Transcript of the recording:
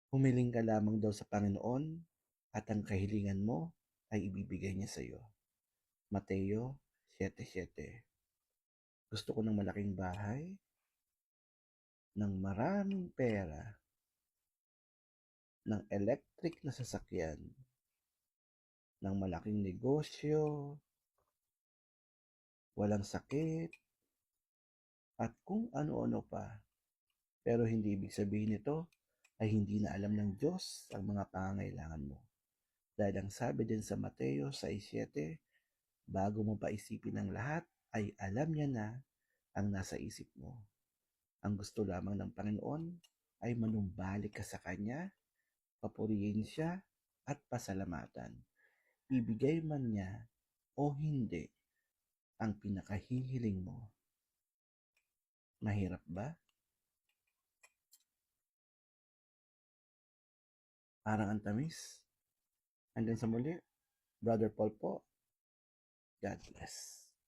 Humiling ka lamang daw sa Panginoon at ang kahilingan mo ay ibibigay niya sa iyo. Mateo 7:7. Gusto ko ng malaking bahay, ng maraming pera, ng electric na sasakyan, ng malaking negosyo, walang sakit, at kung ano-ano pa. Pero hindi ibig sabihin nito ay hindi na alam ng Diyos ang mga pangangailangan mo. Dahil ang sabi din sa Mateo 6:7, bago mo pa isipin ang lahat, ay alam niya na ang nasa isip mo. Ang gusto lamang ng Panginoon ay manumbalik ka sa Kanya, papurihin siya at pasalamatan. Ibigay man niya o hindi ang pinakahihiling mo. Mahirap ba? Parang ang tamis. Hanggang sa muli, Brother Paul po. God bless.